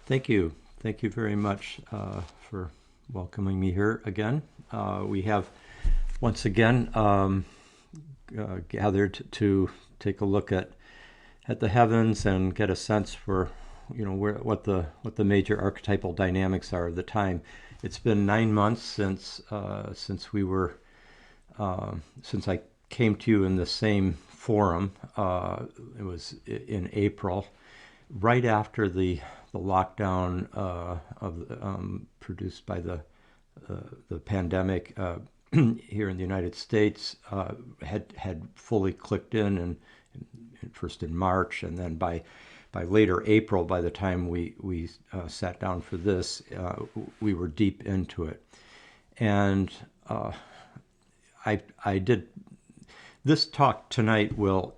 Thank you. Thank you very much for welcoming me here again. We have once again gathered to take a look at the heavens and get a sense for what the major archetypal dynamics are of the time. It's been 9 months since since I came to you in the same forum. It was in April, right after the lockdown produced by the pandemic here in the United States had fully clicked in, and first in March, and then by later April, by the time we sat down for this, we were deep into it. And I did this talk tonight will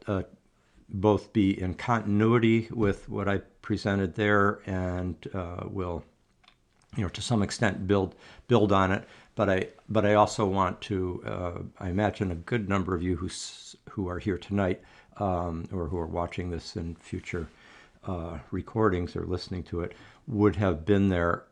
both be in continuity with what I presented there, and will, to some extent build on it. But I also want to, I imagine a good number of you who are here tonight, or who are watching this in future recordings or listening to it, would have been there,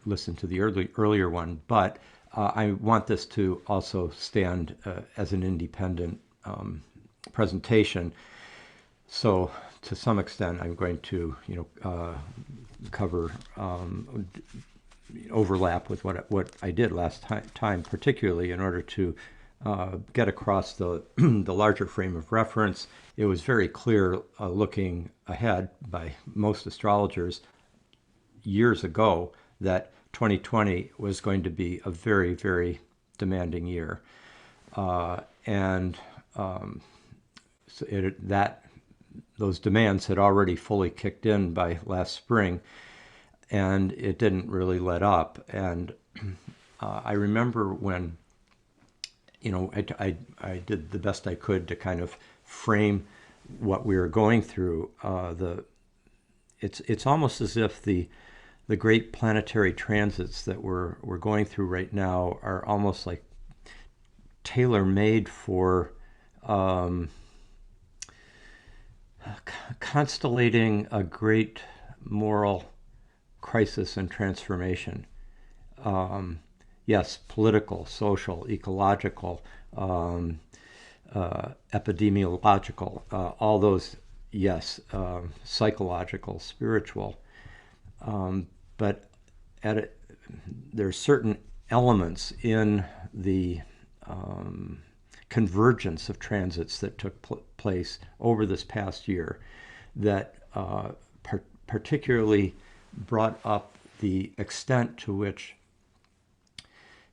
listened to the earlier one. But I want this to also stand as an independent presentation. So to some extent, I'm going to cover overlap with what I did last time, particularly in order to get across the larger frame of reference. It was very clear, looking ahead by most astrologers years ago, that 2020 was going to be a very, very demanding year. Those demands had already fully kicked in by last spring, and it didn't really let up. And I remember when, I did the best I could to kind of frame what we were going through. It's almost as if the great planetary transits that we're going through right now are almost like tailor-made for constellating a great moral crisis and transformation. Yes, political, social, ecological, epidemiological, all those, yes, psychological, spiritual. But there's certain elements in the convergence of transits that took place over this past year that particularly brought up the extent to which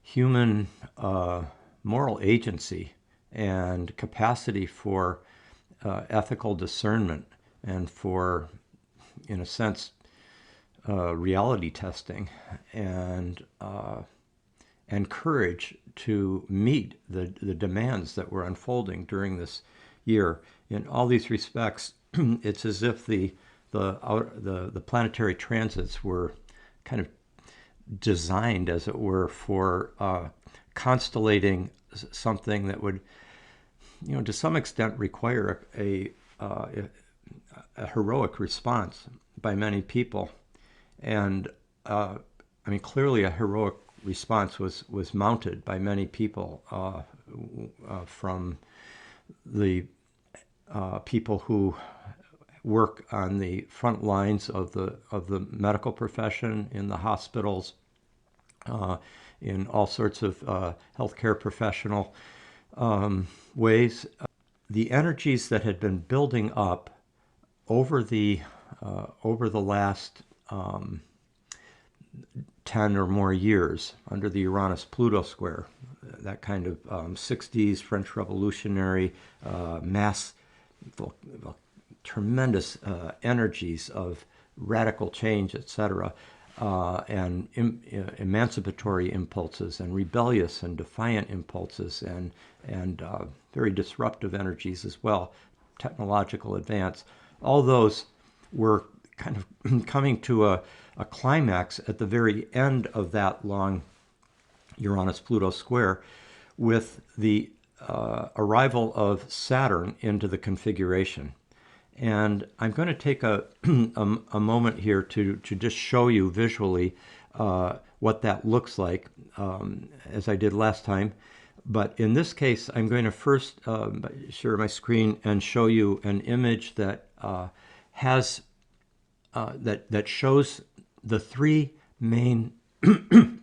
human moral agency and capacity for ethical discernment and for, in a sense, reality testing and courage to meet the demands that were unfolding during this year. In all these respects, it's as if the planetary transits were kind of designed, as it were, for constellating something that would, to some extent require a heroic response by many people. And clearly a heroic response was mounted by many people, from the people who work on the front lines of the medical profession, in the hospitals, in all sorts of healthcare professional ways. The energies that had been building up over the last 10 or more years under the Uranus-Pluto square, that kind of 60s French Revolutionary mass, tremendous energies of radical change, etc., and emancipatory impulses and rebellious and defiant impulses, and very disruptive energies as well, technological advance. All those were kind of coming to a climax at the very end of that long Uranus-Pluto square, with the arrival of Saturn into the configuration. And I'm going to take a moment here to just show you visually what that looks like, as I did last time. But in this case, I'm going to first share my screen and show you an image that has that shows the three main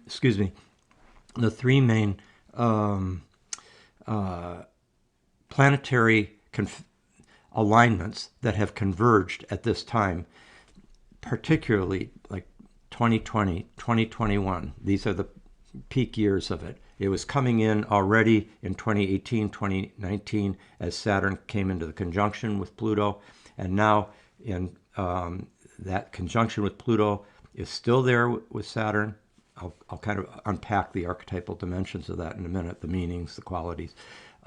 excuse me, the three main planetary alignments that have converged at this time, particularly like 2020, 2021. These are the peak years of it. It was coming in already in 2018, 2019, as Saturn came into the conjunction with Pluto, and now in that conjunction with Pluto is still there with Saturn. I'll kind of unpack the archetypal dimensions of that in a minute, the meanings, the qualities,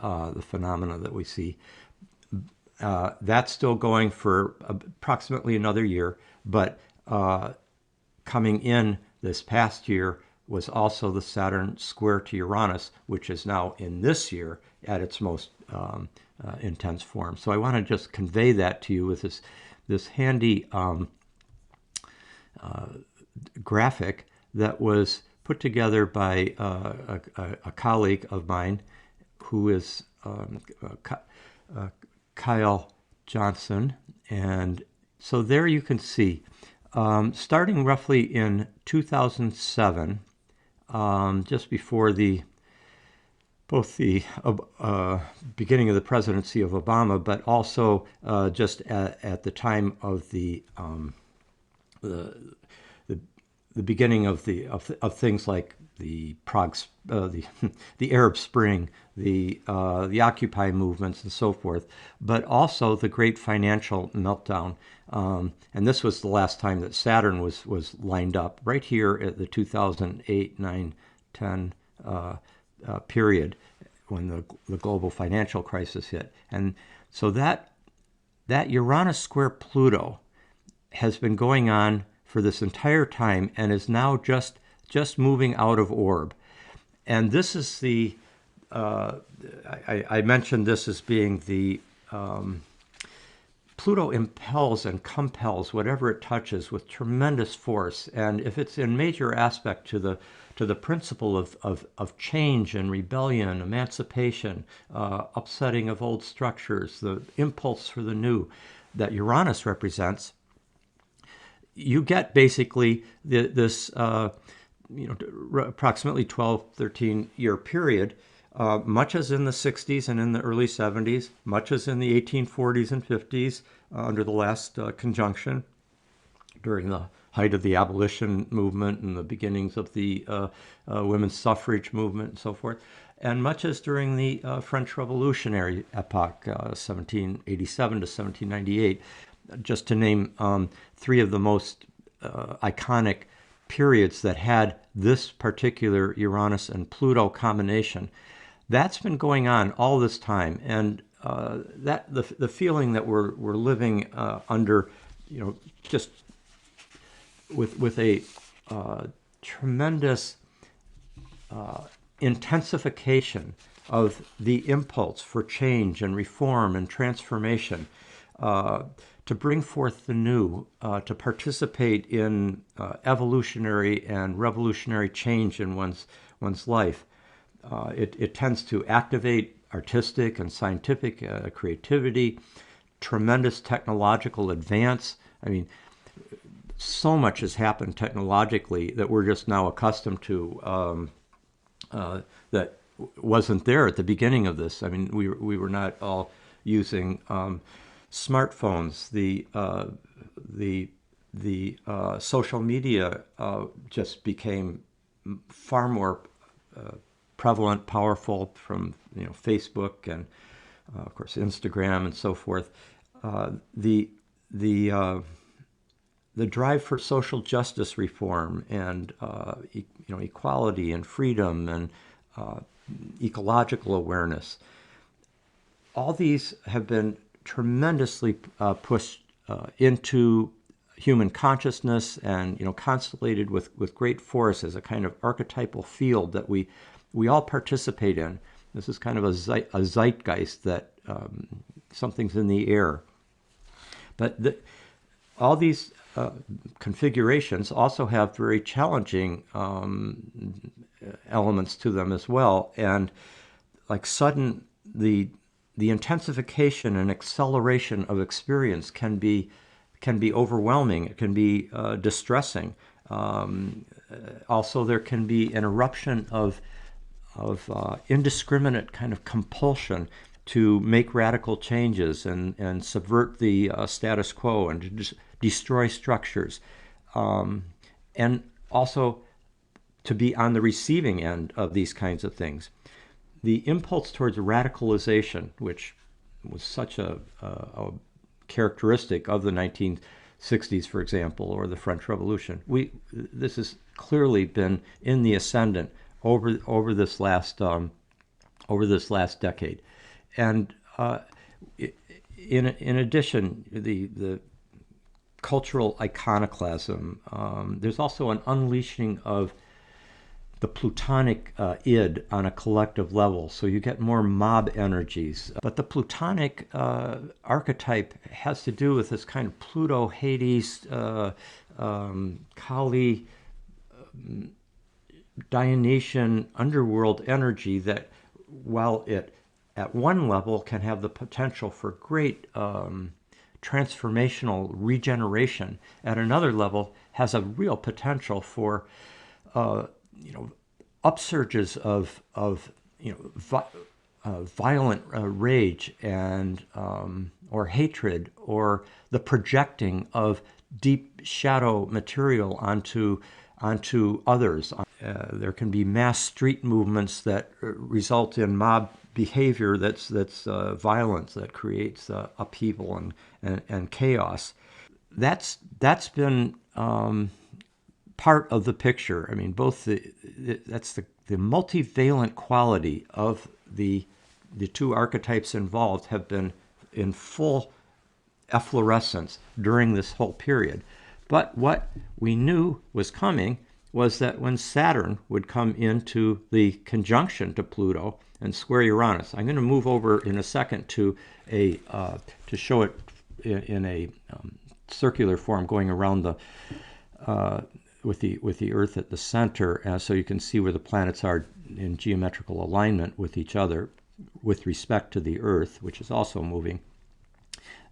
the phenomena that we see. That's still going for approximately another year, but coming in this past year was also the Saturn square to Uranus, which is now in this year at its most intense form. So I want to just convey that to you with this handy graphic that was put together by a colleague of mine who is Kyle Johnson. And so there you can see, starting roughly in 2007, just before both the beginning of the presidency of Obama, but also just at the time of the beginning of things like the the Arab Spring, the Occupy movements, and so forth, but also the great financial meltdown. And this was the last time that Saturn was lined up, right here at the 2008, 9, 10 period, when the global financial crisis hit. And so that Uranus square Pluto has been going on for this entire time and is now just moving out of orb. And this is the I mentioned this as being the Pluto impels and compels whatever it touches with tremendous force. And if it's in major aspect to the principle of change and rebellion, emancipation, upsetting of old structures, the impulse for the new that Uranus represents, you get basically this approximately 12, 13 year period, much as in the 60s and in the early 70s, much as in the 1840s and 50s under the last conjunction, during the height of the abolition movement and the beginnings of the women's suffrage movement and so forth, and much as during the French Revolutionary epoch, 1787 to 1798, just to name three of the most iconic periods that had this particular Uranus and Pluto combination. That's been going on all this time, and that the feeling that we're living under, just with a tremendous intensification of the impulse for change and reform and transformation, to bring forth the new, to participate in evolutionary and revolutionary change in one's life. It tends to activate artistic and scientific creativity, tremendous technological advance. I mean, so much has happened technologically that we're just now accustomed to, that wasn't there at the beginning of this. I mean, we were not all using smartphones. The social media just became far more prevalent, powerful, from Facebook and of course Instagram and so forth. The drive for social justice reform and equality and freedom and ecological awareness. All these have been tremendously pushed into human consciousness and constellated with great force as a kind of archetypal field that we all participate in. This is kind of a zeitgeist that something's in the air. But all these configurations also have very challenging elements to them as well, and like the intensification and acceleration of experience can be overwhelming. It can be distressing. Also, there can be an eruption of indiscriminate kind of compulsion to make radical changes and subvert the status quo and to destroy structures, and also to be on the receiving end of these kinds of things. The impulse towards radicalization, which was such a characteristic of the 1960s, for example, or the French Revolution, this has clearly been in the ascendant over this last decade. And in addition, the cultural iconoclasm, there's also an unleashing of the plutonic id on a collective level, so you get more mob energies. But the plutonic archetype has to do with this kind of Pluto, Hades, Kali, Dionysian underworld energy that, while it at one level can have the potential for great transformational regeneration, at another level has a real potential for upsurges of violent rage and or hatred, or the projecting of deep shadow material onto others. There can be mass street movements that result in mob behavior that's violence, that creates upheaval and chaos. That's been part of the picture. I mean, both that's the multivalent quality of the two archetypes involved have been in full efflorescence during this whole period. But what we knew was coming was that when Saturn would come into the conjunction to Pluto and square Uranus, I'm going to move over in a second to show it in a circular form going around the with the Earth at the center, so you can see where the planets are in geometrical alignment with each other with respect to the Earth, which is also moving.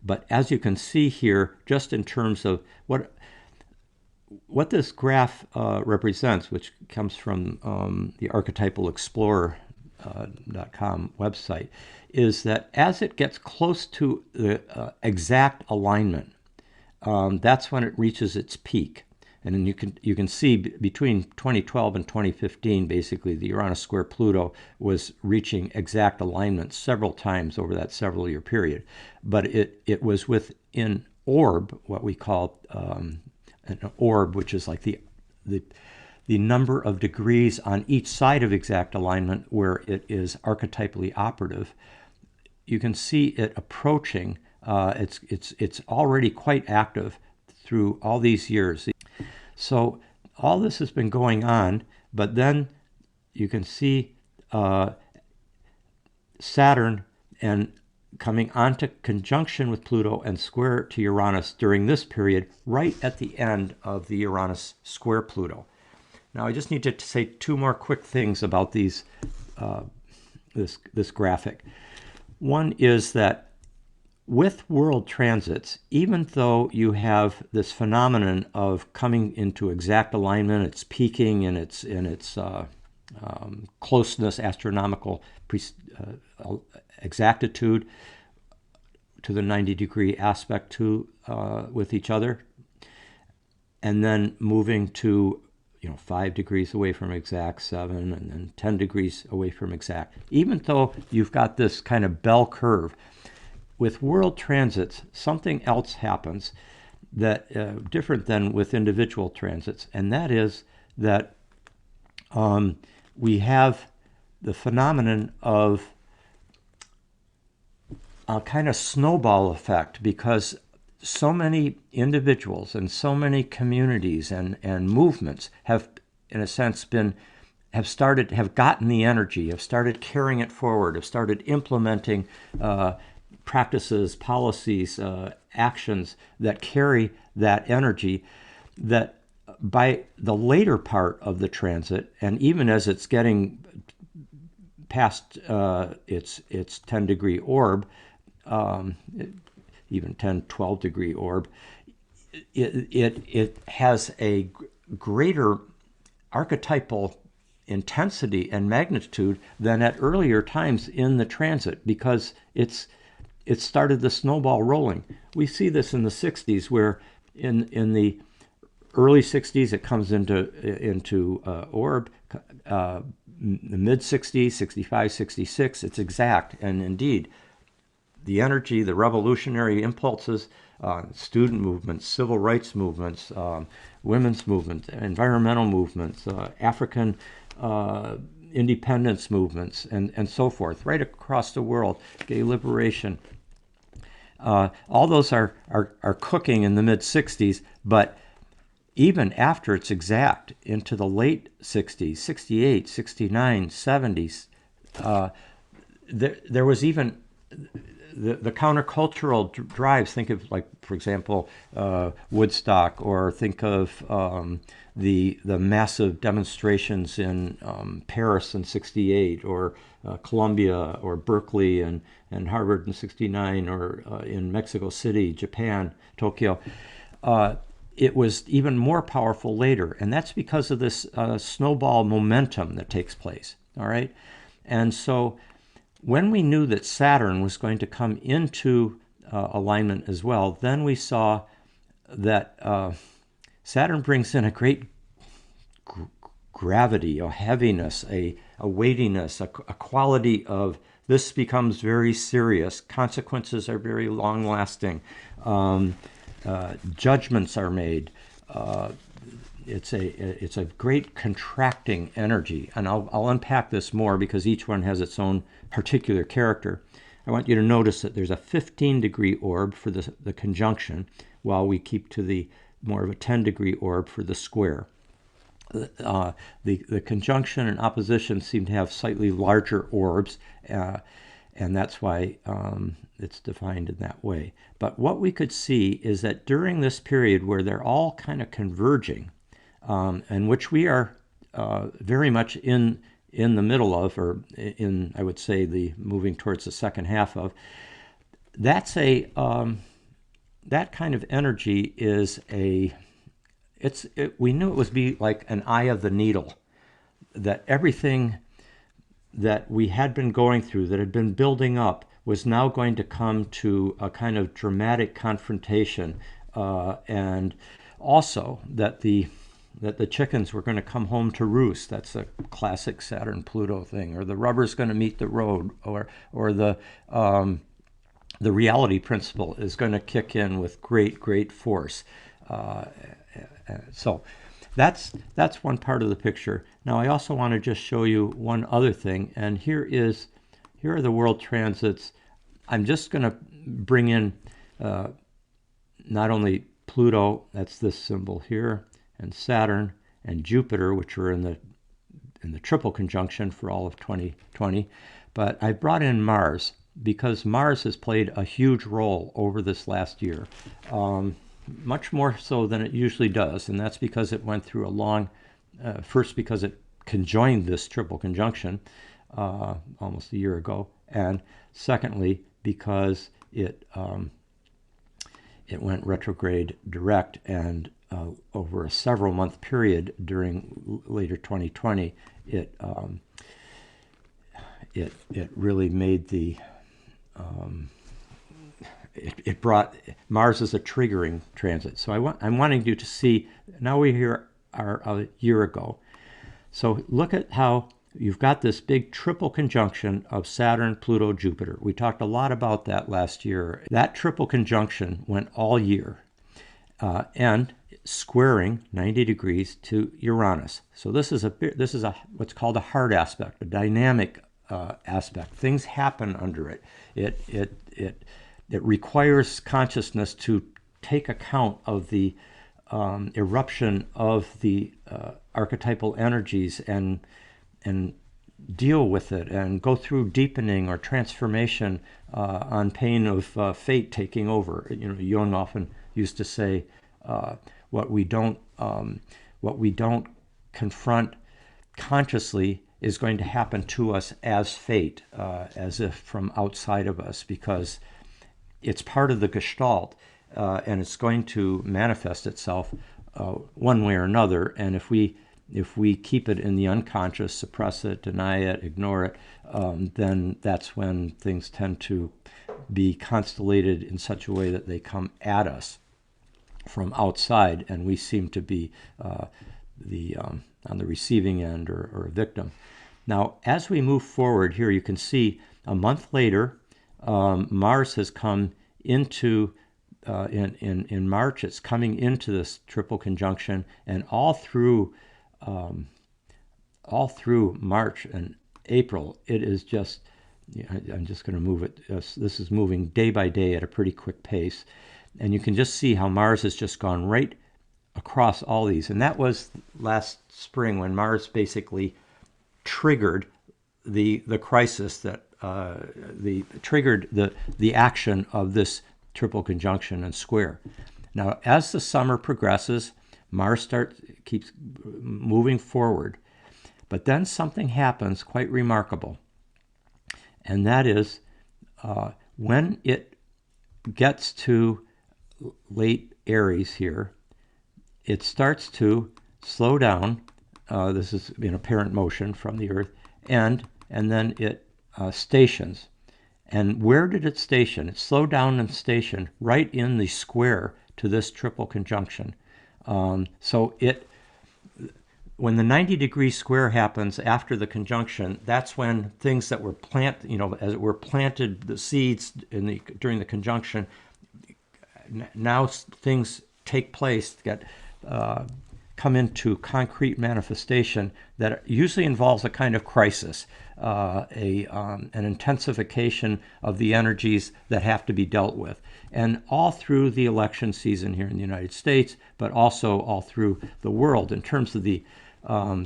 But as you can see here, just in terms of what this graph represents, which comes from the Archetypal Explorer.com website, is that as it gets close to the exact alignment, that's when it reaches its peak. And then you can see between 2012 and 2015, basically, the Uranus square Pluto was reaching exact alignment several times over that several-year period. But it was within orb, what we call an orb, which is like the number of degrees on each side of exact alignment where it is archetypally operative. You can see it approaching. It's already quite active through all these years. So all this has been going on, but then you can see Saturn and coming onto conjunction with Pluto and square to Uranus during this period, right at the end of the Uranus square Pluto. Now I just need to say two more quick things about these this graphic. One is that with world transits, even though you have this phenomenon of coming into exact alignment, it's peaking in its closeness, astronomical exactitude to the 90-degree aspect to with each other, and then moving to 5 degrees away from exact, 7, and then 10 degrees away from exact. Even though you've got this kind of bell curve, with world transits, something else happens that different than with individual transits, and that is that we have the phenomenon of a kind of snowball effect, because so many individuals and so many communities and movements have, in a sense, have gotten the energy, have started carrying it forward, have started implementing practices, policies, actions that carry that energy, that by the later part of the transit, and even as it's getting past its 10-degree orb, even 10, 12-degree orb, it has a greater archetypal intensity and magnitude than at earlier times in the transit, because it started the snowball rolling. We see this in the 60s, where in the early 60s it comes into orb, the mid 60s, 65, 66, it's exact. And indeed, the energy, the revolutionary impulses, student movements, civil rights movements, women's movements, environmental movements, African independence movements, and so forth, right across the world, gay liberation. All those are cooking in the mid-60s, but even after it's exact, into the late 60s, 68, 69, 70s, there was even the countercultural drives. Think of, like, for example, Woodstock, or think of the massive demonstrations in Paris in 68, or Columbia, or Berkeley and Harvard in 69, or in Mexico City, Japan, Tokyo. It was even more powerful later, and that's because of this snowball momentum that takes place, all right? And so when we knew that Saturn was going to come into alignment as well, then we saw that Saturn brings in a great gravity, a heaviness, a weightiness, a quality of this becomes very serious. Consequences are very long-lasting. Judgments are made. It's a great contracting energy, and I'll unpack this more because each one has its own particular character. I want you to notice that there's a 15-degree orb for the conjunction, while we keep to the more of a 10-degree orb for the square. The conjunction and opposition seem to have slightly larger orbs, and that's why it's defined in that way. But what we could see is that during this period where they're all kind of converging, and which we are very much in the middle of, or in, I would say, the moving towards the second half of, that's that kind of energy is we knew it would be like an eye of the needle, that everything that we had been going through, that had been building up, was now going to come to a kind of dramatic confrontation, and also that the chickens were going to come home to roost. That's a classic Saturn-Pluto thing. Or the rubber's going to meet the road, or the reality principle is going to kick in with great force. So that's one part of the picture. Now I also want to just show you one other thing, and here are the world transits. I'm just going to bring in not only Pluto, that's this symbol here, and Saturn and Jupiter, which are in the triple conjunction for all of 2020, but I brought in Mars because Mars has played a huge role over this last year, much more so than it usually does, and that's because it went through a long, first because it conjoined this triple conjunction almost a year ago, and secondly because it went retrograde direct, and over a several month period during later 2020, it really made the it brought Mars as a triggering transit. So I'm wanting you to see, now we are a year ago. So look at how you've got this big triple conjunction of Saturn, Pluto, Jupiter. We talked a lot about that last year. That triple conjunction went all year, and squaring 90 degrees to Uranus. So this is a what's called a hard aspect, a dynamic aspect. Things happen under it. It requires consciousness to take account of the eruption of the archetypal energies and deal with it and go through deepening or transformation on pain of fate taking over. Jung often used to say, what we don't confront consciously is going to happen to us as fate, as if from outside of us, because it's part of the gestalt, and it's going to manifest itself one way or another. And if we keep it in the unconscious, suppress it, deny it, ignore it, then that's when things tend to be constellated in such a way that they come at us from outside, and we seem to be on the receiving end or a victim. Now, as we move forward here, you can see a month later, Mars has come into, in March, it's coming into this triple conjunction, and all through March and April, it is just, I'm just going to move it, this is moving day by day at a pretty quick pace. And you can just see how Mars has just gone right across all these. And that was last spring when Mars basically triggered the crisis that triggered the action of this triple conjunction and square. Now, as the summer progresses, Mars keeps moving forward, but then something happens quite remarkable, and that is when it gets to late Aries here, it starts to slow down. This is in apparent motion from the Earth, and then it stations. And where did it station? It slowed down and stationed right in the square to this triple conjunction. So when the 90-degree square happens after the conjunction, that's when things that were as it were planted, the seeds during the conjunction, now things take place, come into concrete manifestation that usually involves a kind of crisis, an intensification of the energies that have to be dealt with. And all through the election season here in the United States, but also all through the world, in terms of the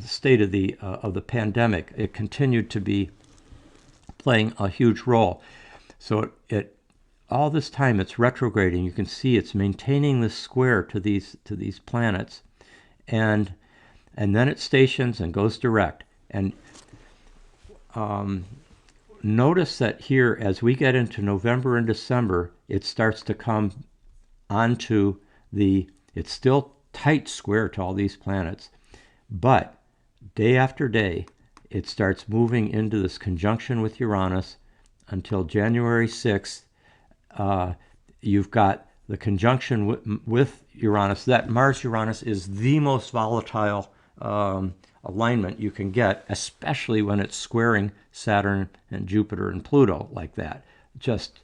state of the pandemic, it continued to be playing a huge role. So all this time it's retrograding. You can see it's maintaining this square to these planets, and then it stations and goes direct. And notice that here, as we get into November and December, it starts to come onto it's still tight square to all these planets, but day after day, it starts moving into this conjunction with Uranus until January 6th. You've got the conjunction with Uranus. That Mars-Uranus is the most volatile alignment you can get, especially when it's squaring Saturn and Jupiter and Pluto like that. Just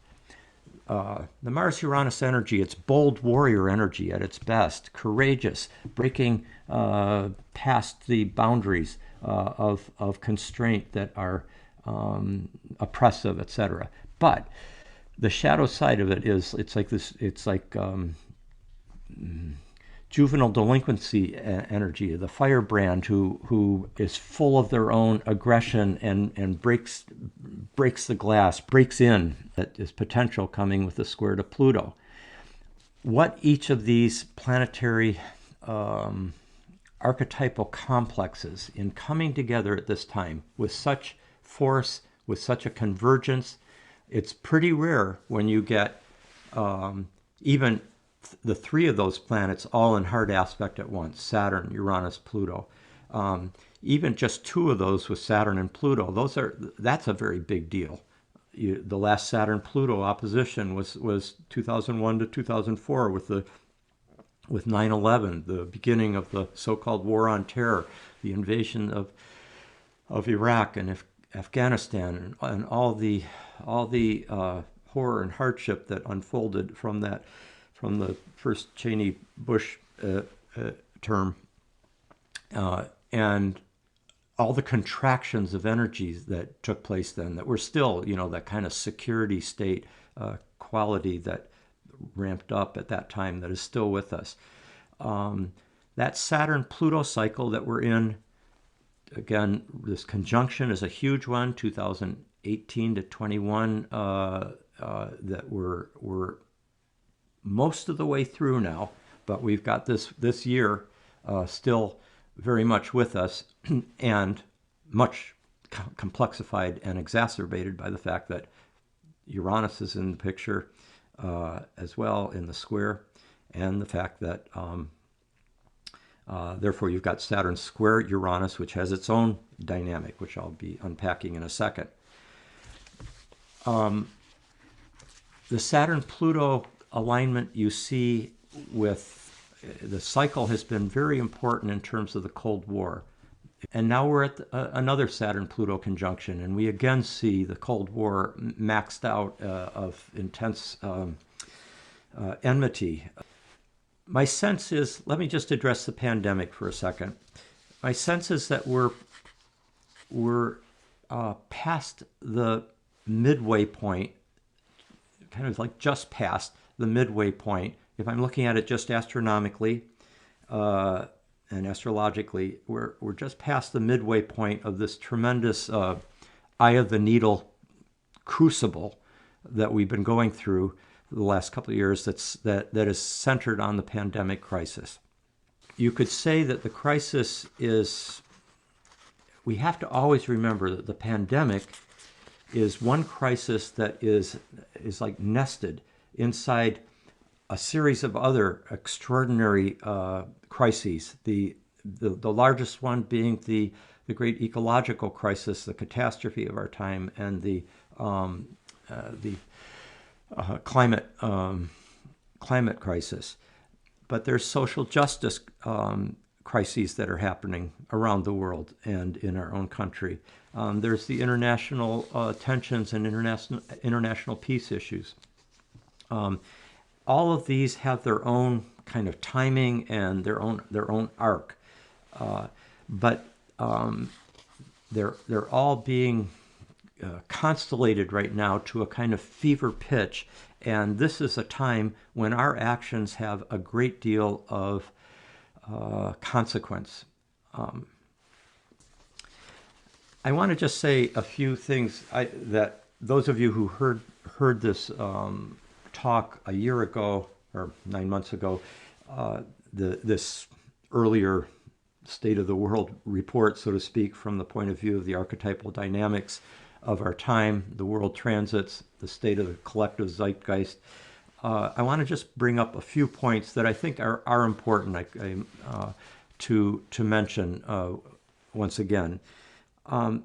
the Mars-Uranus energy, it's bold warrior energy at its best, courageous, breaking past the boundaries of constraint that are oppressive, etc. But the shadow side of it is it's like juvenile delinquency energy, the firebrand who is full of their own aggression and breaks the glass, breaks in. That is potential coming with the square to Pluto. What each of these planetary archetypal complexes in coming together at this time with such force, with such a convergence, it's pretty rare when you get even the three of those planets all in hard aspect at once, Saturn, Uranus, Pluto. Even just two of those with Saturn and Pluto, that's a very big deal. The last Saturn-Pluto opposition was 2001 to 2004 with 9/11, the beginning of the so-called War on Terror, the invasion of Iraq and Afghanistan, and all the horror and hardship that unfolded from the first Cheney-Bush term, and all the contractions of energies that took place then that were still, that kind of security state quality that ramped up at that time that is still with us. That Saturn-Pluto cycle that we're in again, this conjunction is a huge one, 2018 to 21, that we're most of the way through now, but we've got this year still very much with us, and much complexified and exacerbated by the fact that Uranus is in the picture as well in the square, and the fact that therefore you've got Saturn square Uranus, which has its own dynamic, which I'll be unpacking in a second. The Saturn-Pluto alignment you see with the cycle has been very important in terms of the Cold War. And now we're at another Saturn-Pluto conjunction, and we again see the Cold War maxed out of intense enmity. My sense is, let me just address the pandemic for a second. My sense is that we're past the midway point, kind of like just past the midway point. If I'm looking at it just astronomically and astrologically, we're just past the midway point of this tremendous eye of the needle crucible that we've been going through the last couple of years that is centered on the pandemic crisis. You could say that the crisis is, we have to always remember that the pandemic is one crisis that is like nested inside a series of other extraordinary crises. The largest one being the great ecological crisis, the catastrophe of our time, and the climate crisis. But there's social justice crises that are happening around the world and in our own country. There's the international tensions and international peace issues. All of these have their own kind of timing and their own arc, but they're all being constellated right now to a kind of fever pitch, and this is a time when our actions have a great deal of consequence. I want to just say a few things that those of you who heard this talk a year ago or 9 months ago, this earlier state of the world report, so to speak, from the point of view of the archetypal dynamics of our time, the world transits, the state of the collective zeitgeist. I want to just bring up a few points that I think are important to mention once again. All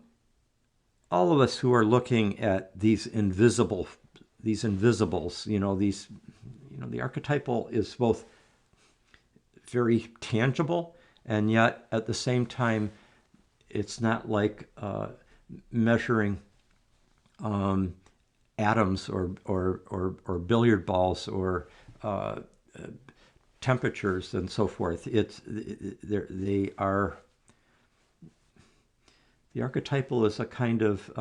of us who are looking at these invisibles, the archetypal is both very tangible, and yet at the same time, it's not like measuring atoms or billiard balls or temperatures and so forth. The archetypal is a kind of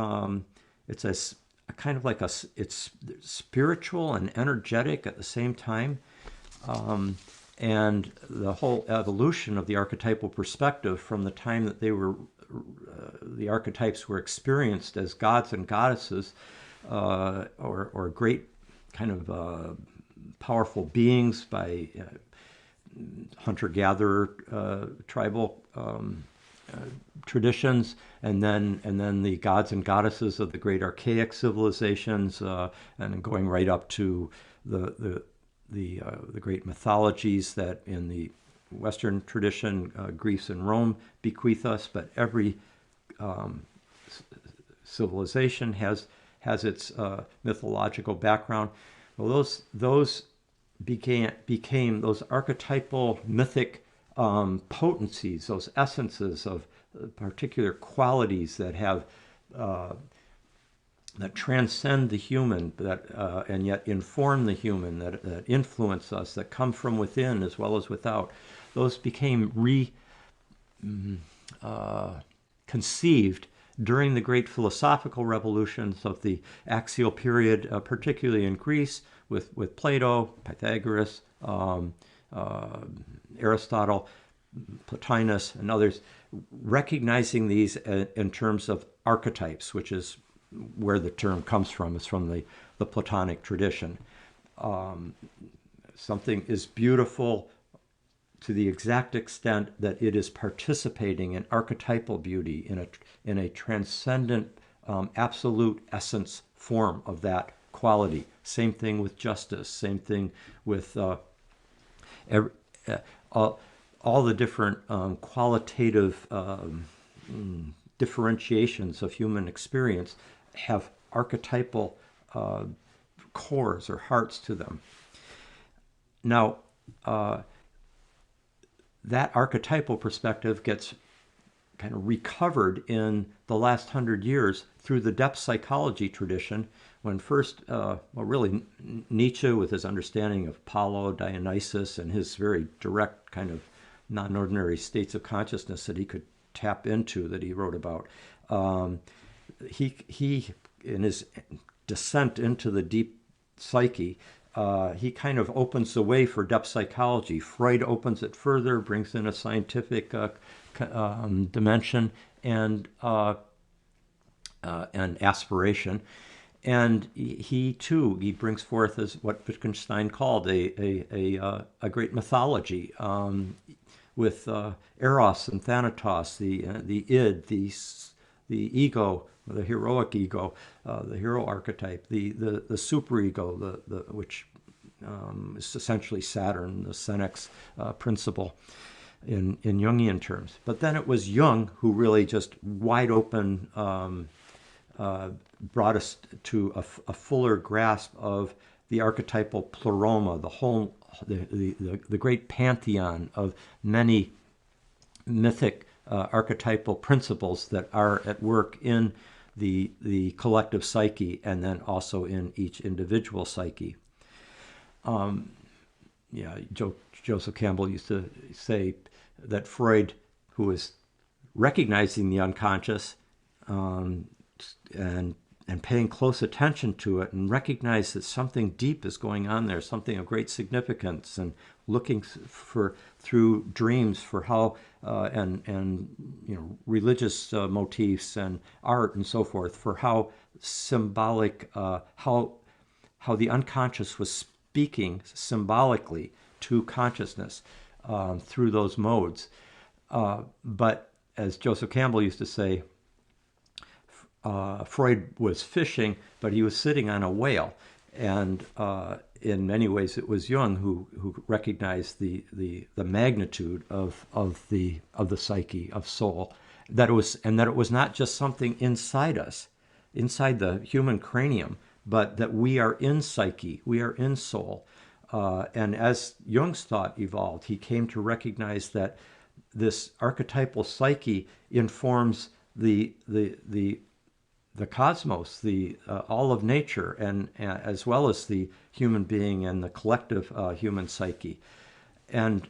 it's spiritual and energetic at the same time, and the whole evolution of the archetypal perspective from the time that the archetypes were experienced as gods and goddesses, or great kind of powerful beings by hunter-gatherer tribal traditions, and then the gods and goddesses of the great archaic civilizations, and going right up to the great mythologies that in the Western tradition, Greece and Rome bequeath us. But every civilization has its mythological background. Well, those became those archetypal mythic potencies, those essences of particular qualities that have that transcend the human, that and yet inform the human, that influence us, that come from within as well as without. Those became conceived during the great philosophical revolutions of the axial period, particularly in Greece, with Plato, Pythagoras, Aristotle, Plotinus and others, recognizing these in terms of archetypes, which is where the term comes from. It's from the Platonic tradition. Something is beautiful to the exact extent that it is participating in archetypal beauty, in a transcendent, absolute essence form of that quality. Same thing with justice. Same thing with all the different qualitative differentiations of human experience have archetypal cores or hearts to them. Now, that archetypal perspective gets kind of recovered in the last 100 years through the depth psychology tradition, when first, really Nietzsche, with his understanding of Apollo, Dionysus, and his very direct kind of non-ordinary states of consciousness that he could tap into, that he wrote about. He in his descent into the deep psyche, he kind of opens the way for depth psychology. Freud opens it further, brings in a scientific dimension and aspiration. And he too, he brings forth as what Wittgenstein called a great mythology, with Eros and Thanatos, the id, the ego, the heroic ego, the hero archetype, the superego, which is essentially Saturn, the Senex principle in Jungian terms. But then it was Jung who really just wide open brought us to a fuller grasp of the archetypal pleroma, the whole, the great pantheon of many mythic archetypal principles that are at work in the collective psyche and then also in each individual psyche. Joseph Campbell used to say that Freud, who was recognizing the unconscious and paying close attention to it, and recognize that something deep is going on there, something of great significance, and looking through dreams for how and religious motifs and art and so forth, for how symbolic, how the unconscious was speaking symbolically to consciousness through those modes. But as Joseph Campbell used to say, Freud was fishing, but he was sitting on a whale, and in many ways it was Jung who recognized the magnitude of the psyche, of soul, that it was not just something inside us, inside the human cranium, but that we are in psyche, we are in soul. And as Jung's thought evolved, he came to recognize that this archetypal psyche informs the cosmos, all of nature, and as well as the human being and the collective human psyche, and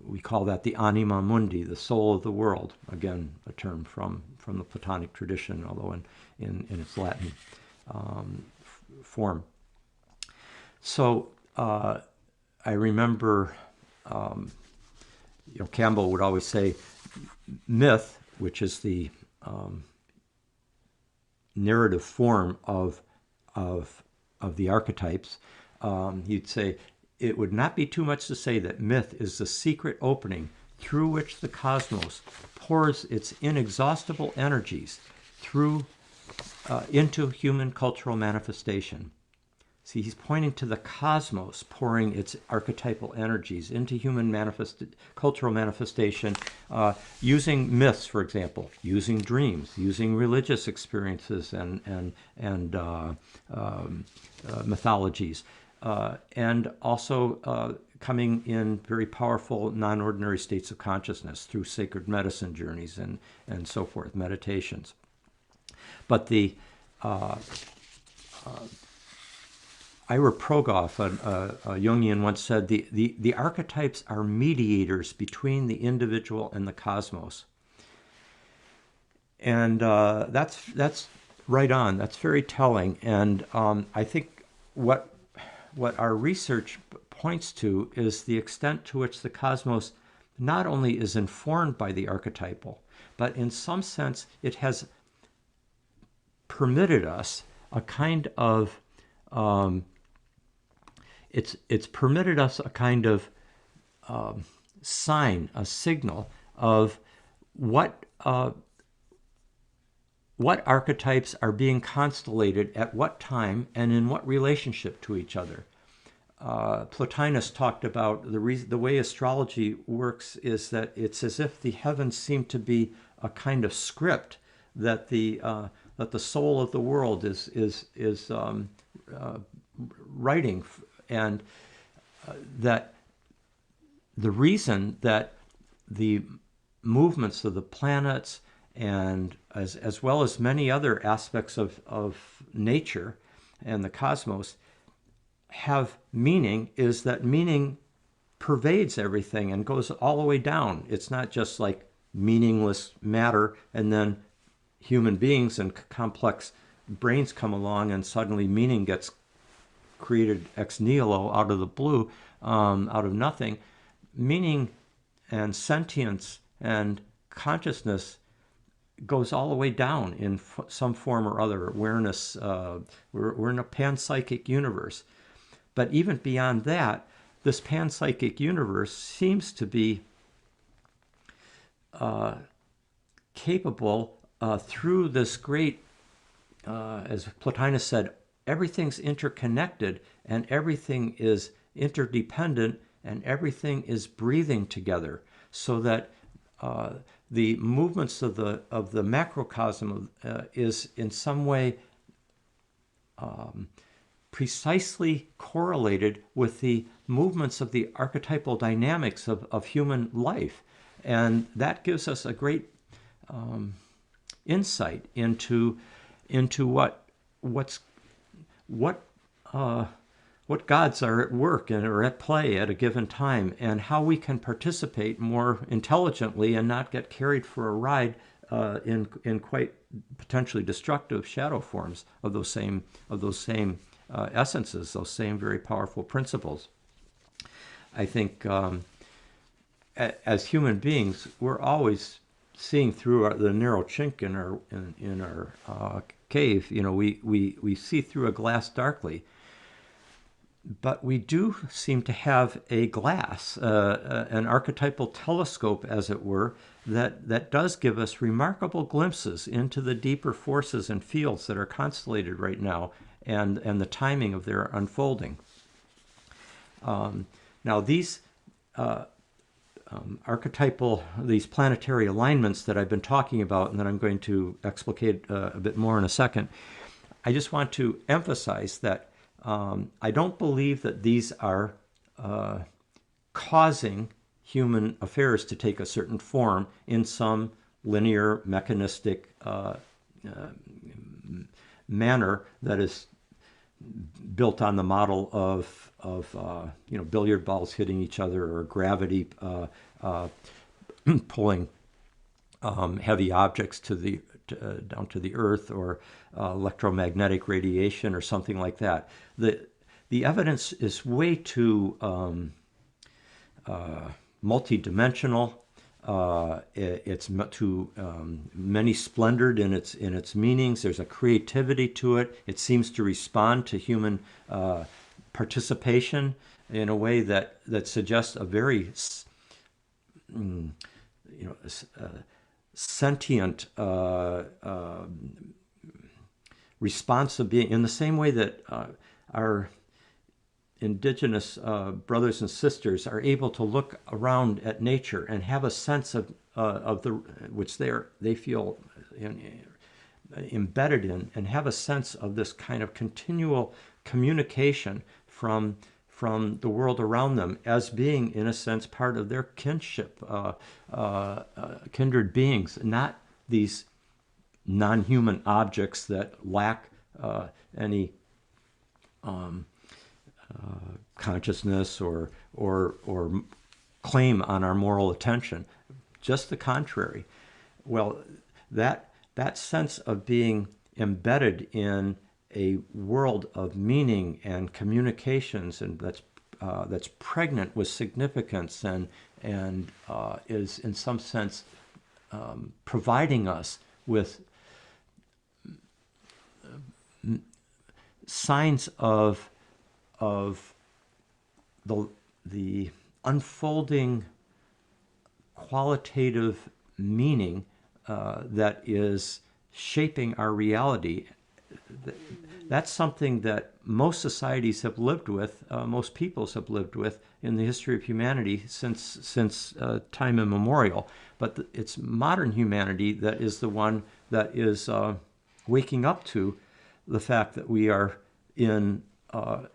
we call that the Anima Mundi, the soul of the world. Again, a term from the Platonic tradition, although in its Latin form. So I remember, Campbell would always say, myth, which is the narrative form of the archetypes, he'd say it would not be too much to say that myth is the secret opening through which the cosmos pours its inexhaustible energies into human cultural manifestation. See, he's pointing to the cosmos pouring its archetypal energies into human cultural manifestation, using myths, for example, using dreams, using religious experiences and mythologies, and also coming in very powerful non-ordinary states of consciousness through sacred medicine journeys and so forth, meditations. But Ira Progoff, a Jungian, once said, the archetypes are mediators between the individual and the cosmos. And that's right on. That's very telling. And I think what our research points to is the extent to which the cosmos not only is informed by the archetypal, but in some sense it has permitted us a kind of it's permitted us a kind of sign, a signal of what archetypes are being constellated at what time and in what relationship to each other. Plotinus talked about the way astrology works is that it's as if the heavens seem to be a kind of script that the soul of the world is writing, and that the reason that the movements of the planets and as well as many other aspects of nature and the cosmos have meaning is that meaning pervades everything and goes all the way down. It's not just like meaningless matter and then human beings and complex brains come along and suddenly meaning gets created ex nihilo out of the blue, out of nothing. Meaning and sentience and consciousness goes all the way down in some form or other. Awareness, we're in a panpsychic universe. But even beyond that, this panpsychic universe seems to be capable through this great, as Plotinus said, everything's interconnected and everything is interdependent and everything is breathing together, so that the movements of the macrocosm is in some way precisely correlated with the movements of the archetypal dynamics of human life. And that gives us a great insight into what gods are at work and are at play at a given time, and how we can participate more intelligently and not get carried for a ride in quite potentially destructive shadow forms of those same essences, those same very powerful principles. I think as human beings, we're always seeing through the narrow chink in our cave. You know, we see through a glass darkly. But we do seem to have a glass, an archetypal telescope, as it were, that does give us remarkable glimpses into the deeper forces and fields that are constellated right now, and the timing of their unfolding. Now, these archetypal, these planetary alignments that I've been talking about, and that I'm going to explicate a bit more in a second, I just want to emphasize that I don't believe that these are causing human affairs to take a certain form in some linear, mechanistic manner that is built on the model of billiard balls hitting each other, or gravity pulling heavy objects down to the earth, or electromagnetic radiation or something like that. The evidence is way too multidimensional. It's too many-splendored in its meanings. There's a creativity to it. It seems to respond to human participation in a way that suggests a very sentient response of being, in the same way that our indigenous brothers and sisters are able to look around at nature and have a sense of which they feel embedded in, and have a sense of this kind of continual communication from the world around them as being, in a sense, part of their kinship, kindred beings, not these non-human objects that lack any consciousness or claim on our moral attention. Just the contrary. Well, that sense of being embedded in a world of meaning and communications, and that's that's pregnant with significance and is in some sense providing us with signs of the unfolding qualitative meaning that is shaping our reality. That's something that most societies have lived with, most peoples have lived with in the history of humanity since time immemorial. But it's modern humanity that is the one that is waking up to the fact that we are in an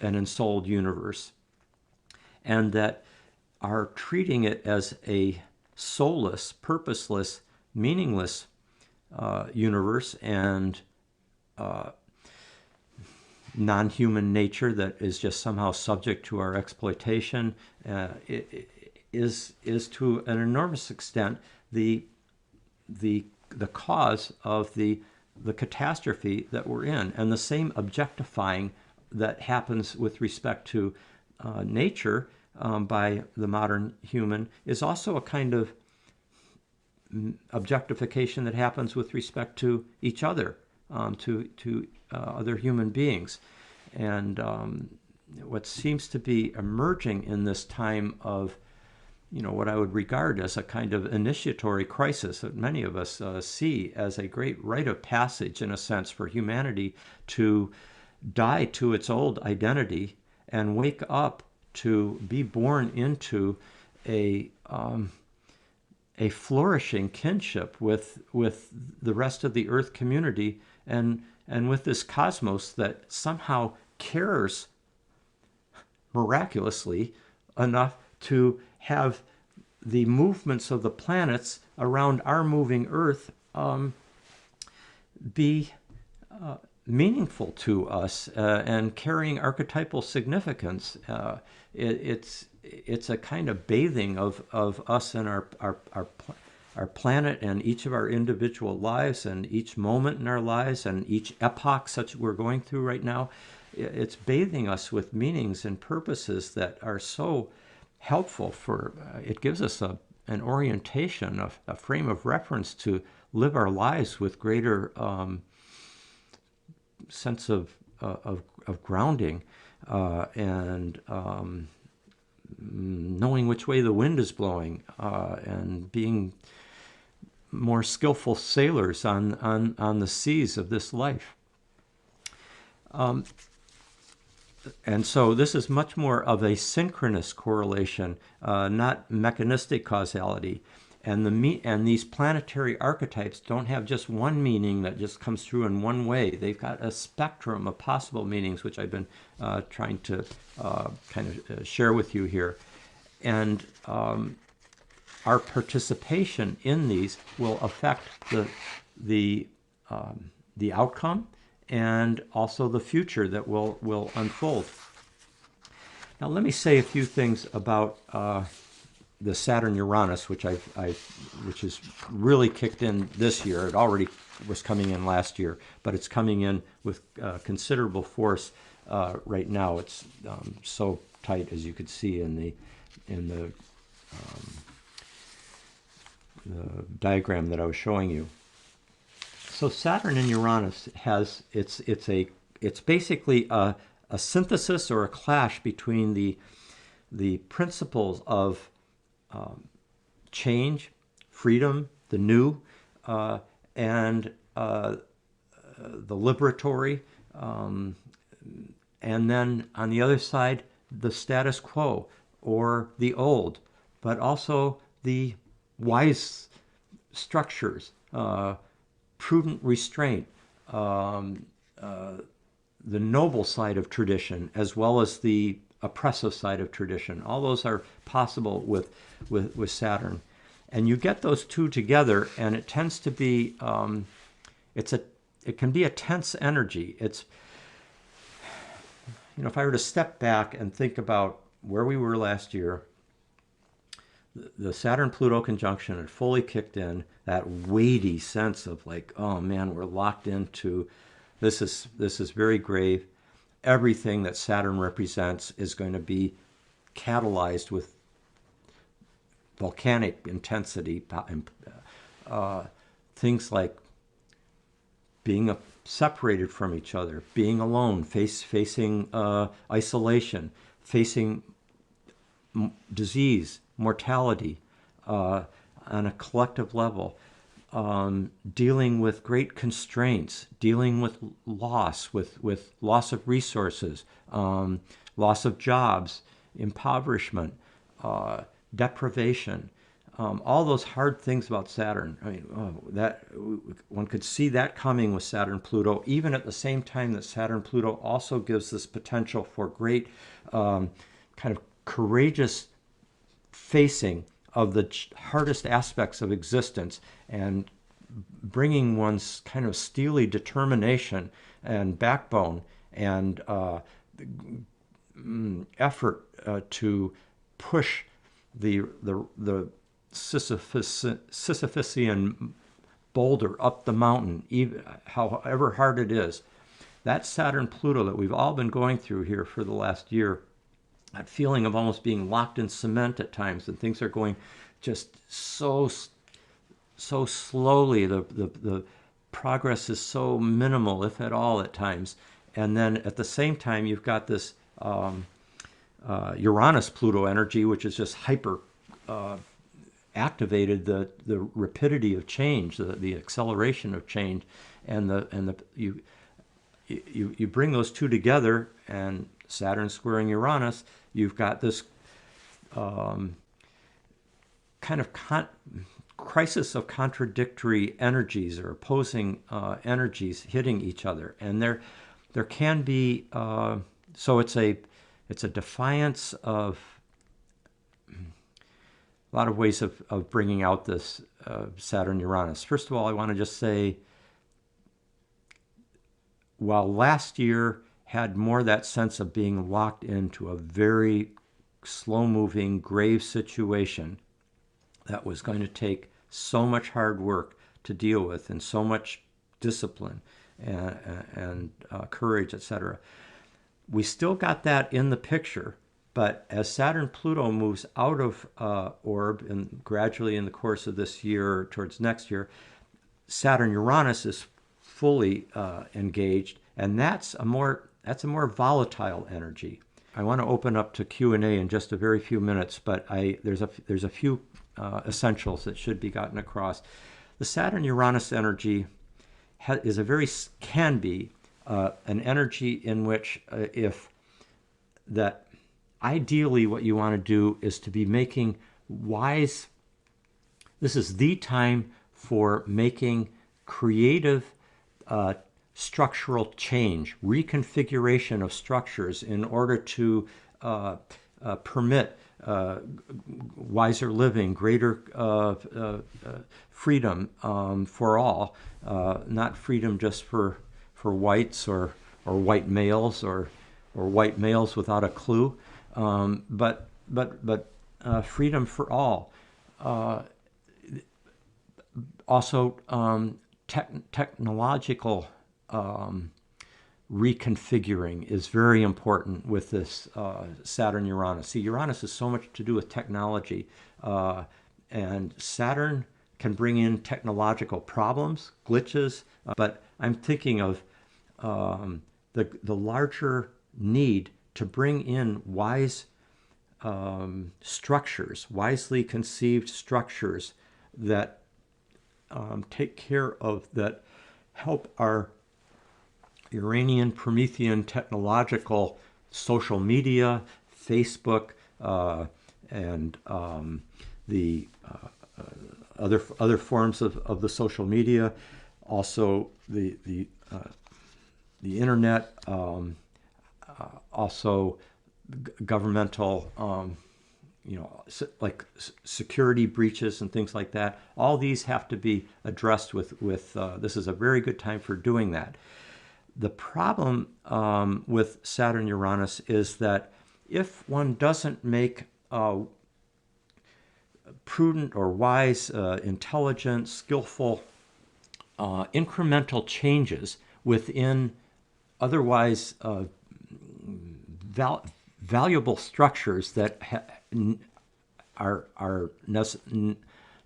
ensouled universe, and that are treating it as a soulless, purposeless, meaningless universe, and non-human nature that is just somehow subject to our exploitation. Is to an enormous extent the cause of the catastrophe that we're in. And the same objectifying that happens with respect to nature by the modern human is also a kind of objectification that happens with respect to each other, to other human beings. And what seems to be emerging in this time of, what I would regard as a kind of initiatory crisis that many of us see as a great rite of passage, in a sense, for humanity to die to its old identity and wake up to be born into a flourishing kinship with the rest of the Earth community and with this cosmos that somehow cares miraculously enough to have the movements of the planets around our moving Earth be meaningful to us and carrying archetypal significance. It's a kind of bathing of us and our planet and each of our individual lives and each moment in our lives and each epoch such we're going through right now. It's bathing us with meanings and purposes that are so helpful for, it gives us an orientation, a frame of reference to live our lives with greater sense of grounding and knowing which way the wind is blowing and being more skillful sailors on the seas of this life. And so this is much more of a synchronous correlation, not mechanistic causality. And these planetary archetypes don't have just one meaning that just comes through in one way. They've got a spectrum of possible meanings, which I've been trying to kind of share with you here. And our participation in these will affect the outcome and also the future that will unfold. Now, let me say a few things about the Saturn Uranus, which has really kicked in this year. It already was coming in last year, but it's coming in with considerable force right now. It's so tight, as you could see in the diagram that I was showing you. So Saturn and Uranus has it's basically a synthesis or a clash between the principles of change, freedom, the new, and the liberatory, and then on the other side, the status quo or the old, but also the wise structures, prudent restraint, the noble side of tradition, as well as the oppressive side of tradition. All those are possible with Saturn. And you get those two together, and it tends to be, it can be a tense energy. It's, if I were to step back and think about where we were last year, the Saturn-Pluto conjunction had fully kicked in, that weighty sense of like, oh man, we're locked into, this is very grave. everything that Saturn represents is going to be catalyzed with volcanic intensity. Things like being separated from each other, being alone, facing isolation, facing disease, mortality on a collective level, dealing with great constraints, dealing with loss, with loss of resources, loss of jobs, impoverishment, deprivation, all those hard things about Saturn. I mean, that one could see that coming with Saturn-Pluto, even at the same time that Saturn-Pluto also gives this potential for great kind of courageous facing of the hardest aspects of existence and bringing one's kind of steely determination and backbone and effort to push the Sisyphusian boulder up the mountain, even, however hard it is. That Saturn-Pluto that we've all been going through here for the last year, that feeling of almost being locked in cement at times, and things are going just so slowly. The progress is so minimal, if at all, at times. And then at the same time, you've got this Uranus-Pluto energy, which is just hyper activated the rapidity of change, the acceleration of change, and you bring those two together, and Saturn squaring Uranus, you've got this kind of crisis of contradictory energies or opposing energies hitting each other, and there can be so it's a defiance of a lot of ways of bringing out this Saturn-Uranus. First of all, I want to just say, while last year had more that sense of being locked into a very slow-moving, grave situation that was going to take so much hard work to deal with and so much discipline and courage, etc. We still got that in the picture, but as Saturn-Pluto moves out of orb and gradually in the course of this year towards next year, Saturn-Uranus is fully engaged, and that's a more volatile energy. I want to open up to Q&A in just a very few minutes, but there's a few essentials that should be gotten across. The Saturn-Uranus energy can be an energy in which ideally what you want to do is to be making wise. This is the time for making creative structural change, reconfiguration of structures in order to permit wiser living, greater freedom for all, not freedom just for whites or white males or white males without a clue, but freedom for all. Also, technological reconfiguring is very important with this Saturn-Uranus. See, Uranus has so much to do with technology, and Saturn can bring in technological problems, glitches, but I'm thinking of the larger need to bring in wise structures, wisely conceived structures that take care of, that help our Uranian, Promethean technological social media, Facebook, and the other forms of the social media, also the internet, also governmental, like security breaches and things like that. All these have to be addressed with this is a very good time for doing that. The problem with Saturn-Uranus is that if one doesn't make prudent or wise, intelligent, skillful, incremental changes within otherwise valuable structures that are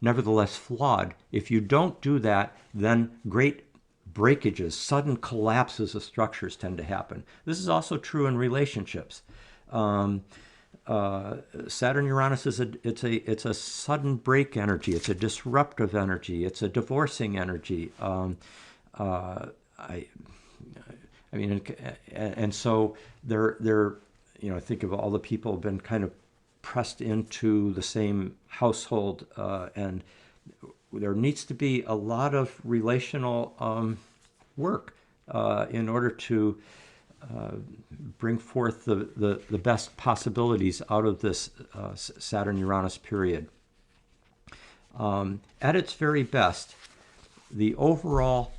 nevertheless flawed. If you don't do that, then great breakages, sudden collapses of structures tend to happen. This is also true in relationships. Saturn Uranus is it's a sudden break energy. It's a disruptive energy. It's a divorcing energy. I mean, and so they're think of all the people who've been kind of pressed into the same household, and there needs to be a lot of relational work in order to bring forth the best possibilities out of this Saturn-Uranus period. At its very best, the overall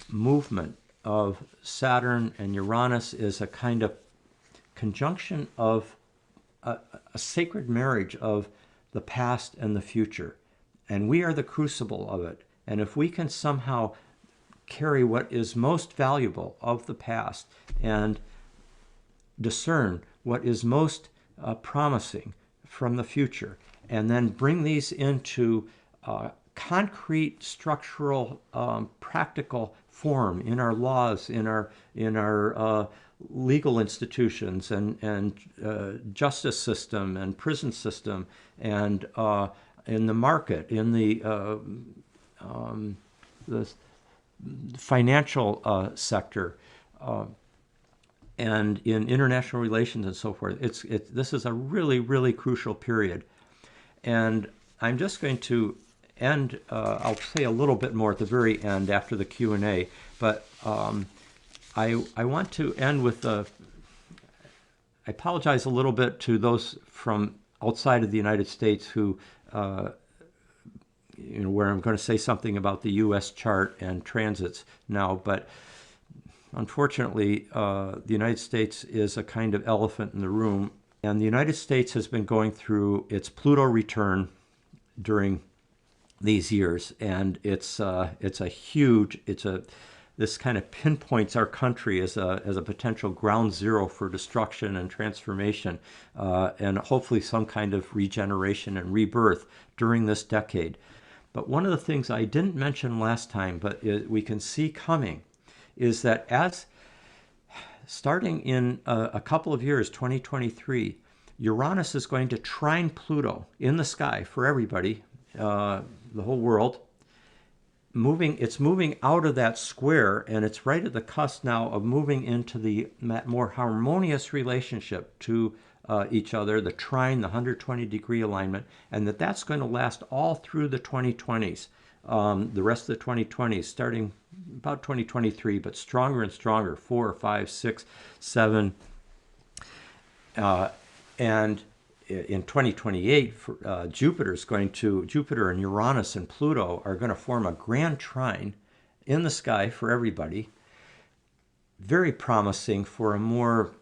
movement of Saturn and Uranus is a kind of conjunction of a sacred marriage of the past and the future. And we are the crucible of it. And if we can somehow carry what is most valuable of the past and discern what is most promising from the future, and then bring these into concrete, structural, practical form in our laws, in our legal institutions and justice system and prison system, and in the market, in the financial sector, and in international relations and so forth. This is a really, really crucial period. And I'm just going to end, I'll say a little bit more at the very end after the Q&A, but I want to end with I apologize a little bit to those from outside of the United States who, where I'm going to say something about the U.S. chart and transits now, but unfortunately, the United States is a kind of elephant in the room, and the United States has been going through its Pluto return during these years, and this kind of pinpoints our country as a potential ground zero for destruction and transformation, and hopefully some kind of regeneration and rebirth during this decade. But one of the things I didn't mention last time, but we can see coming, is that starting in a couple of years, 2023, Uranus is going to trine Pluto in the sky for everybody, the whole world. It's moving out of that square, and it's right at the cusp now of moving into the more harmonious relationship to each other, the trine, the 120-degree alignment, and that's going to last all through the 2020s, the rest of the 2020s, starting about 2023, but stronger and stronger, 4, 5, 6, 7, and in 2028, Jupiter and Uranus and Pluto are going to form a grand trine in the sky for everybody. Very promising for a more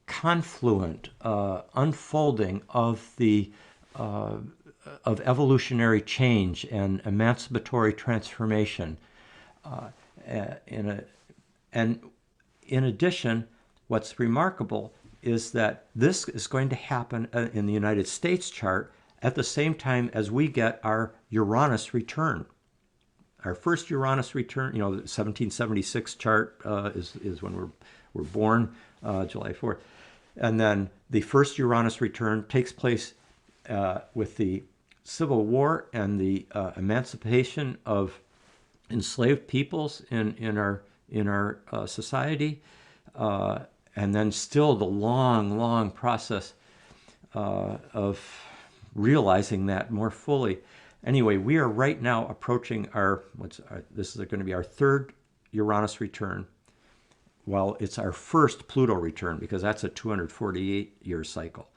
confluent unfolding of of evolutionary change and emancipatory transformation. And in addition, what's remarkable is that this is going to happen in the United States chart at the same time as we get our Uranus return. Our first Uranus return, the 1776 chart is when we're born, July 4th. And then the first Uranus return takes place with the Civil War and the emancipation of enslaved peoples in our society. And then still the long process of realizing that more fully. Anyway, we are right now approaching this is going to be our third Uranus return. Well, it's our first Pluto return because that's a 248-year cycle.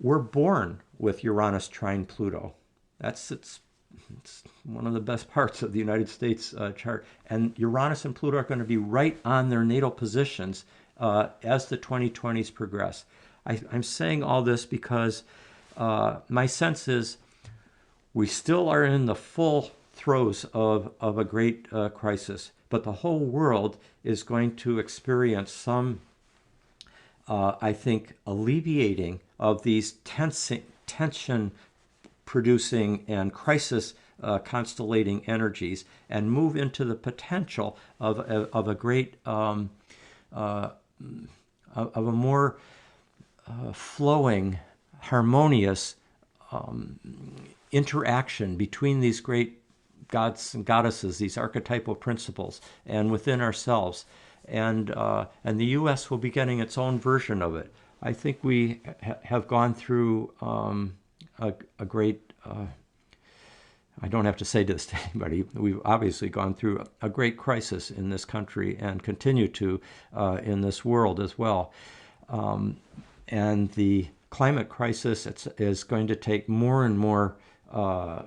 We're born with Uranus trine Pluto. It's one of the best parts of the United States chart. And Uranus and Pluto are going to be right on their natal positions as the 2020s progress. I'm saying all this because my sense is we still are in the full throes of a great crisis, but the whole world is going to experience some, I think, alleviating of these tension-producing and crisis constellating energies, and move into the potential of a great, of a more flowing, harmonious interaction between these great gods and goddesses, these archetypal principles, and within ourselves. And the U.S. will be getting its own version of it. I think we have gone through a great, I don't have to say this to anybody, we've obviously gone through a great crisis in this country and continue to in this world as well. And the climate crisis is going to take more and more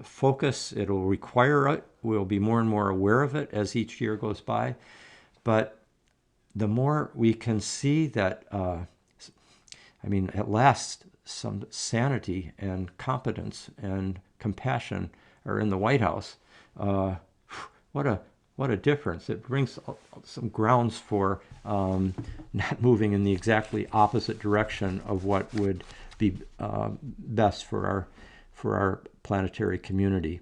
focus. It'll require it. We'll be more and more aware of it as each year goes by. But the more we can see that, at last, some sanity and competence and compassion are in the White House. What a difference. It brings some grounds for not moving in the exactly opposite direction of what would be best for our planetary community.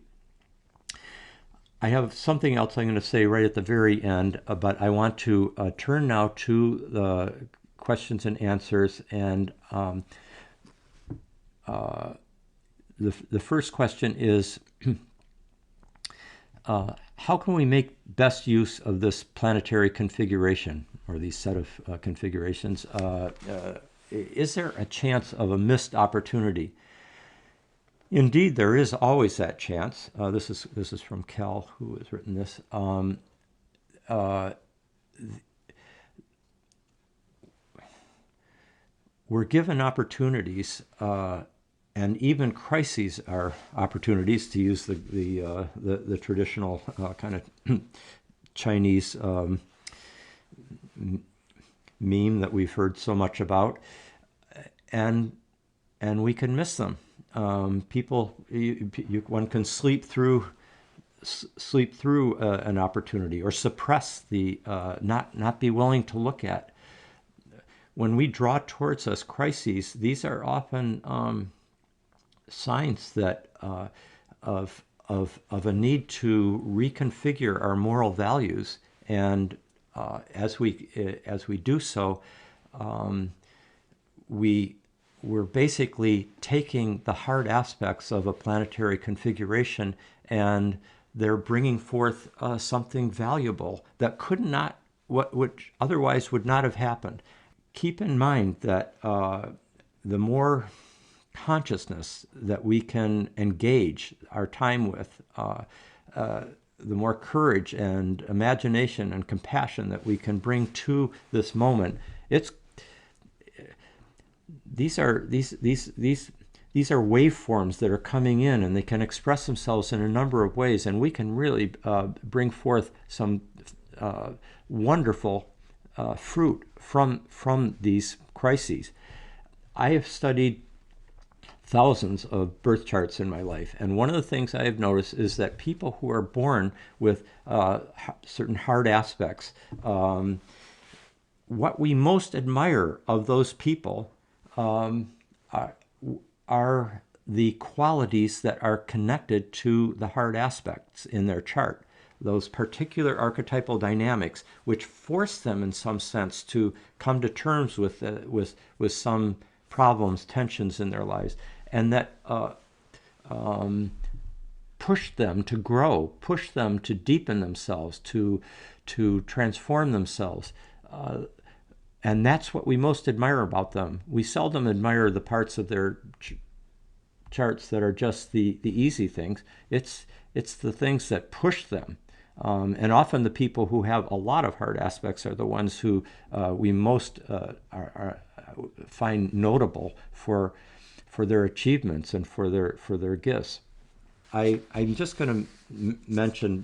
I have something else I'm going to say right at the very end, but I want to turn now to the questions and answers. And the first question is, how can we make best use of this planetary configuration, or these set of configurations? Is there a chance of a missed opportunity? Indeed, there is always that chance. This is from Kel, who has written this. We're given opportunities, and even crises are opportunities, to use the traditional kind of Chinese meme that we've heard so much about, and we can miss them. One can sleep through an opportunity, or suppress the not be willing to look at. When we draw towards us crises, these are often signs that of a need to reconfigure our moral values, and as we do so, we're basically taking the hard aspects of a planetary configuration, and they're bringing forth something valuable that which otherwise would not have happened. Keep in mind that the more consciousness that we can engage our time with, the more courage and imagination and compassion that we can bring to this moment. These are waveforms that are coming in, and they can express themselves in a number of ways, and we can really bring forth some wonderful fruit from these crises. I have studied thousands of birth charts in my life, and one of the things I have noticed is that people who are born with certain hard aspects, what we most admire of those people are the qualities that are connected to the hard aspects in their chart, those particular archetypal dynamics, which force them in some sense to come to terms with some problems, tensions in their lives, and that push them to grow, push them to deepen themselves, to transform themselves. And that's what we most admire about them. We seldom admire the parts of their charts that are just the easy things. It's the things that push them. And often the people who have a lot of hard aspects are the ones who we most find notable for their achievements and for their gifts. I'm just going to mention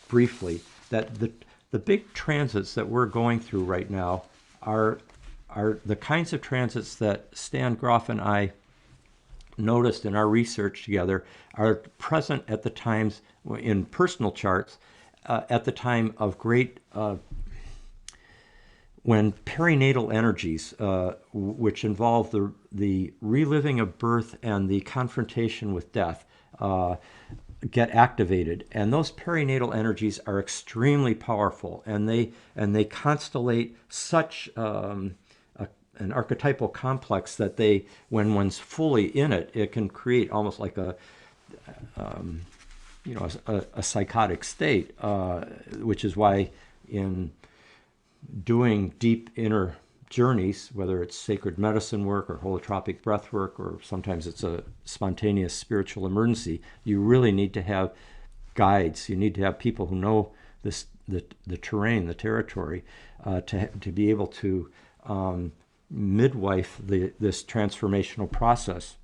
briefly that the big transits that we're going through right now are the kinds of transits that Stan Groff and I noticed in our research together are present at the times in personal charts at the time of great when perinatal energies, which involve the reliving of birth and the confrontation with death, get activated, and those perinatal energies are extremely powerful, and they constellate such an archetypal complex that they, when one's fully in it, it can create almost like a psychotic state, which is why in doing deep inner journeys, whether it's sacred medicine work or holotropic breath work, or sometimes it's a spontaneous spiritual emergency, you really need to have guides. You need to have people who know the terrain, the territory, to be able to midwife this transformational process.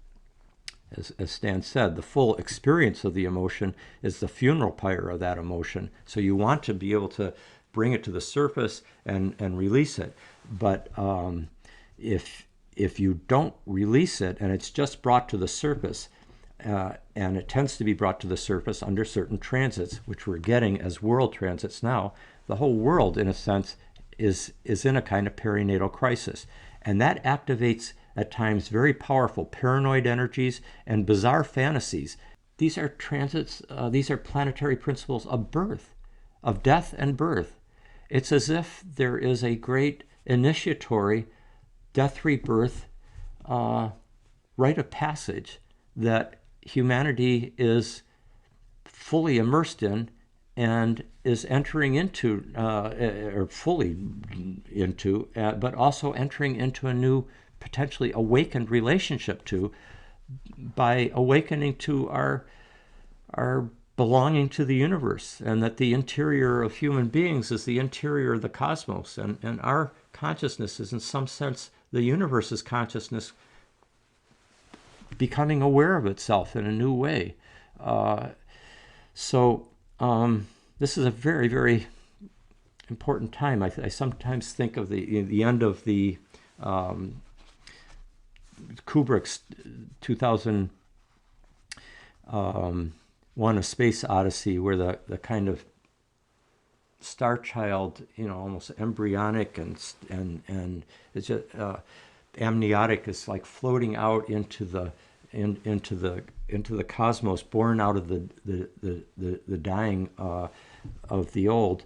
As Stan said, the full experience of the emotion is the funeral pyre of that emotion. So you want to be able to bring it to the surface and release it. But if you don't release it and it's just brought to the surface, and it tends to be brought to the surface under certain transits, which we're getting as world transits now, the whole world, in a sense, is in a kind of perinatal crisis. And that activates, at times, very powerful paranoid energies and bizarre fantasies. These are transits, these are planetary principles of birth, of death and birth. It's as if there is a great initiatory death rebirth rite of passage that humanity is fully immersed in and is entering into, or fully into, but also entering into a new, potentially awakened relationship to, by awakening to our belonging to the universe, and that the interior of human beings is the interior of the cosmos, and our consciousness is in some sense the universe's consciousness becoming aware of itself in a new way. This is a very, very important time. I sometimes think of the end of the Kubrick's 2001: A Space Odyssey, where the kind of star child, almost embryonic and it's just amniotic, is like floating out into the cosmos, born out of the dying of the old,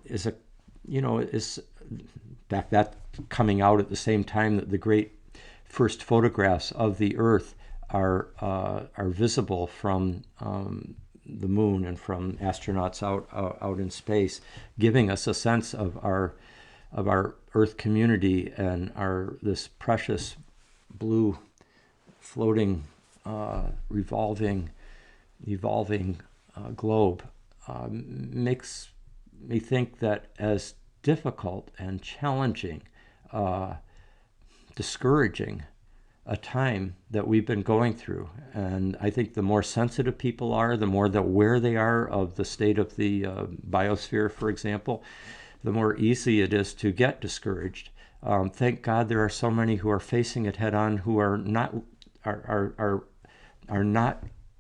is back that coming out at the same time that the great first photographs of the Earth are visible from the moon and from astronauts out in space, giving us a sense of our Earth community and this precious blue floating evolving globe. Makes me think that as difficult and challenging, discouraging a time that we've been going through, and I think the more sensitive people are, the more aware they are of the state of the biosphere, for example, the more easy it is to get discouraged. Thank God there are so many who are facing it head on, who are not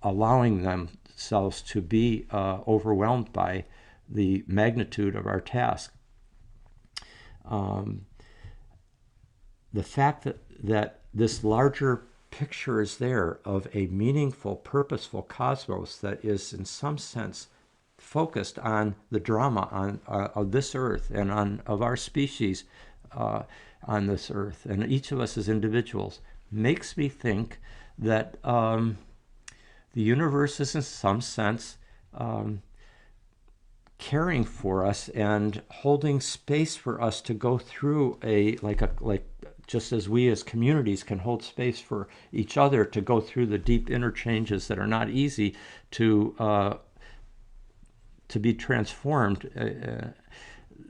allowing themselves to be overwhelmed by the magnitude of our task. The fact that this larger picture is there of a meaningful, purposeful cosmos that is in some sense focused on the drama of this Earth and of our species on this Earth, and each of us as individuals, makes me think that the universe is in some sense caring for us and holding space for us to go through just as we as communities can hold space for each other to go through the deep interchanges that are not easy to be transformed.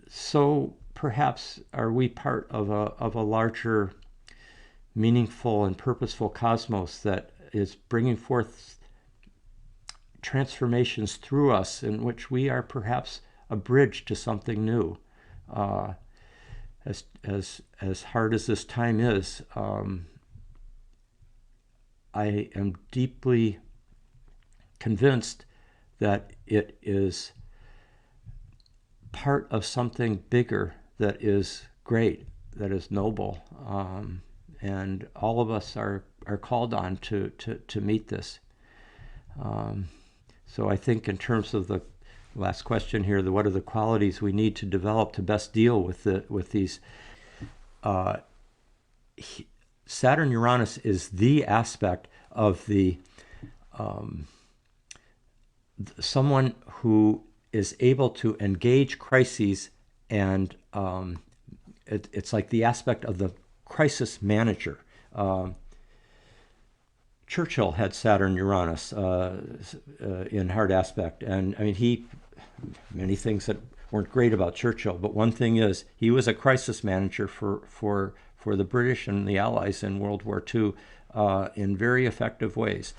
So perhaps are we part of a larger, meaningful and purposeful cosmos that is bringing forth transformations through us, in which we are perhaps a bridge to something new. As hard as this time is, I am deeply convinced that it is part of something bigger that is great, that is noble, and all of us are called on to meet this. So I think in terms of the last question here, what are the qualities we need to develop to best deal with these? Saturn Uranus is the aspect of the someone who is able to engage crises, and it's like the aspect of the crisis manager. Churchill had Saturn Uranus in hard aspect, and I mean many things that weren't great about Churchill, but one thing is he was a crisis manager for the British and the Allies in World War II in very effective ways.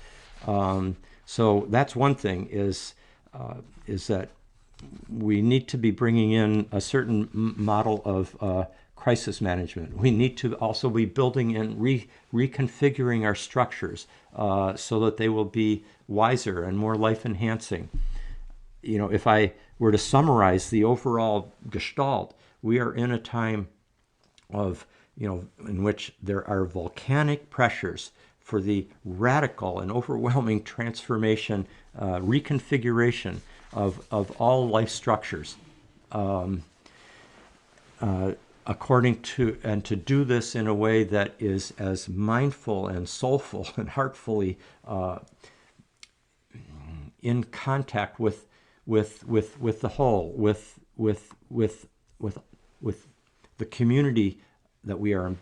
So that's one thing, is that we need to be bringing in a certain model of crisis management. We need to also be building in, reconfiguring our structures so that they will be wiser and more life-enhancing. If I were to summarize the overall gestalt, we are in a time of, in which there are volcanic pressures for the radical and overwhelming transformation, reconfiguration of all life structures, according to, and to do this in a way that is as mindful and soulful and heartfully in contact with the whole, with the community that we are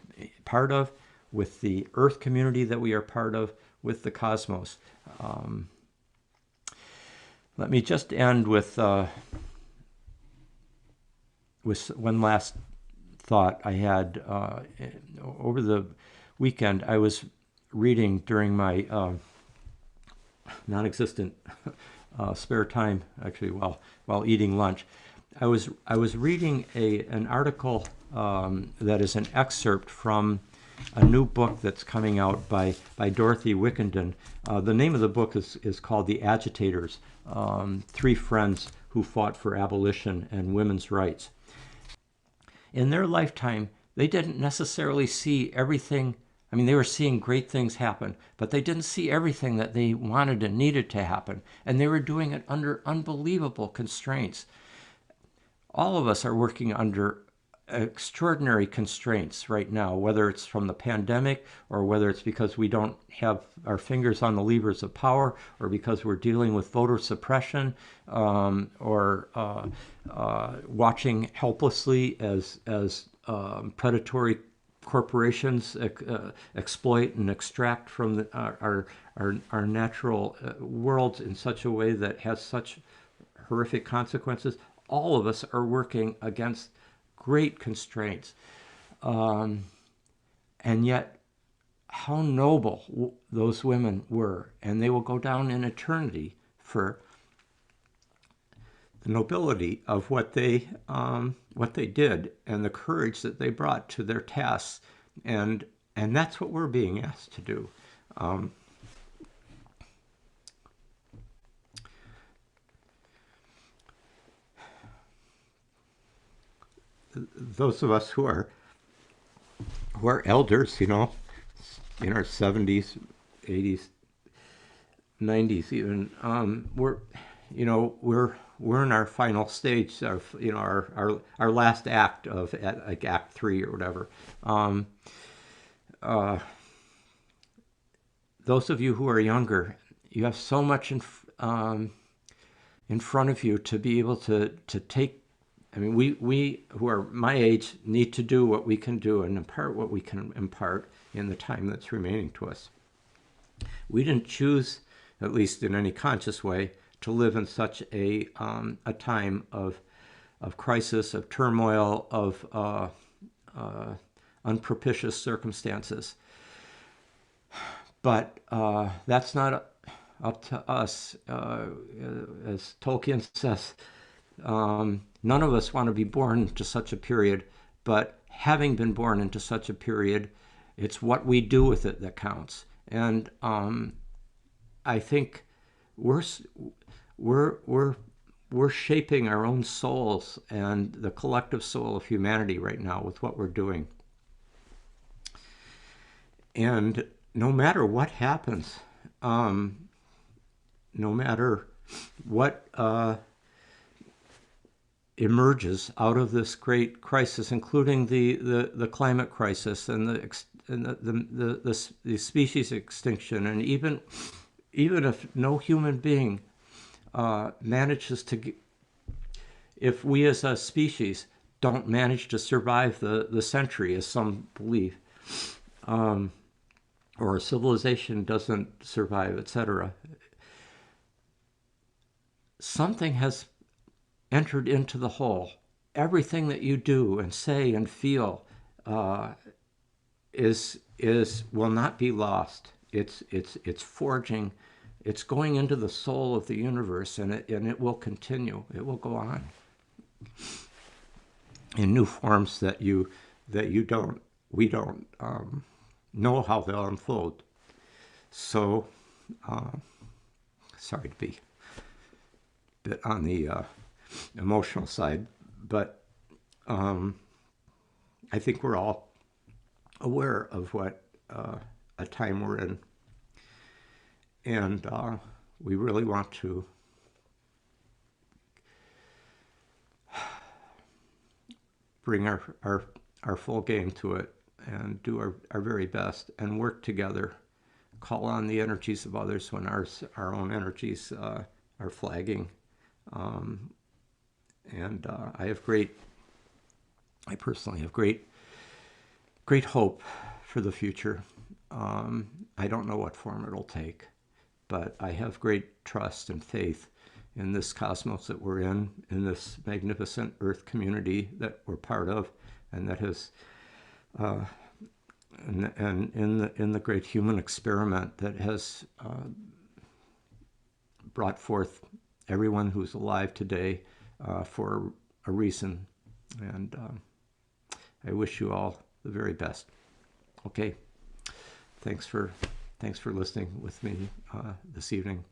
part of, with the Earth community that we are part of, with the cosmos. Let me just end with one last thought I had over the weekend. I was reading during my non-existent spare time, actually, while eating lunch. I was reading an article that is an excerpt from a new book that's coming out by Dorothy Wickenden. The name of the book is called The Agitators, Three Friends Who Fought for Abolition and Women's Rights. In their lifetime, they didn't necessarily see everything. I mean, they were seeing great things happen, but they didn't see everything that they wanted and needed to happen, and they were doing it under unbelievable constraints. All of us are working under extraordinary constraints right now, whether it's from the pandemic or whether it's because we don't have our fingers on the levers of power, or because we're dealing with voter suppression, or watching helplessly as predatory corporations exploit and extract from our natural world in such a way that has such horrific consequences. All of us are working against great constraints. And yet, how noble those women were. And they will go down in eternity for the nobility of what they did and the courage that they brought to their tasks. And that's what we're being asked to do. Those of us who are elders, in our 70s, 80s, 90s, even, we're in our final stage of our last act of like Act 3 or whatever. Those of you who are younger, you have so much in front of you to be able to take. I mean, we who are my age need to do what we can do and impart what we can impart in the time that's remaining to us. We didn't choose, at least in any conscious way, to live in such a time of crisis, of turmoil, of unpropitious circumstances. But that's not up to us, as Tolkien says. None of us want to be born into such a period, but having been born into such a period, it's what we do with it that counts. And I think we're shaping our own souls and the collective soul of humanity right now with what we're doing. And no matter what happens, no matter what emerges out of this great crisis, including the climate crisis and the species extinction, and even if no human being manages to, if we as a species don't manage to survive the century, as some believe, or a civilization doesn't survive, etc., something has entered into the whole. Everything that you do and say and feel will not be lost. It's forging. It's going into the soul of the universe, and it will continue. It will go on in new forms that we don't know how they'll unfold. So, sorry to be a bit on the emotional side, but I think we're all aware of what a time we're in, and we really want to bring our full game to it and do our very best and work together, call on the energies of others when our own energies are flagging. And I personally have great hope for the future. I don't know what form it'll take, but I have great trust and faith in this cosmos that we're in this magnificent Earth community that we're part of, and that has, and in the great human experiment that has brought forth everyone who's alive today for a reason. And I wish you all the very best. Okay, thanks for listening with me this evening.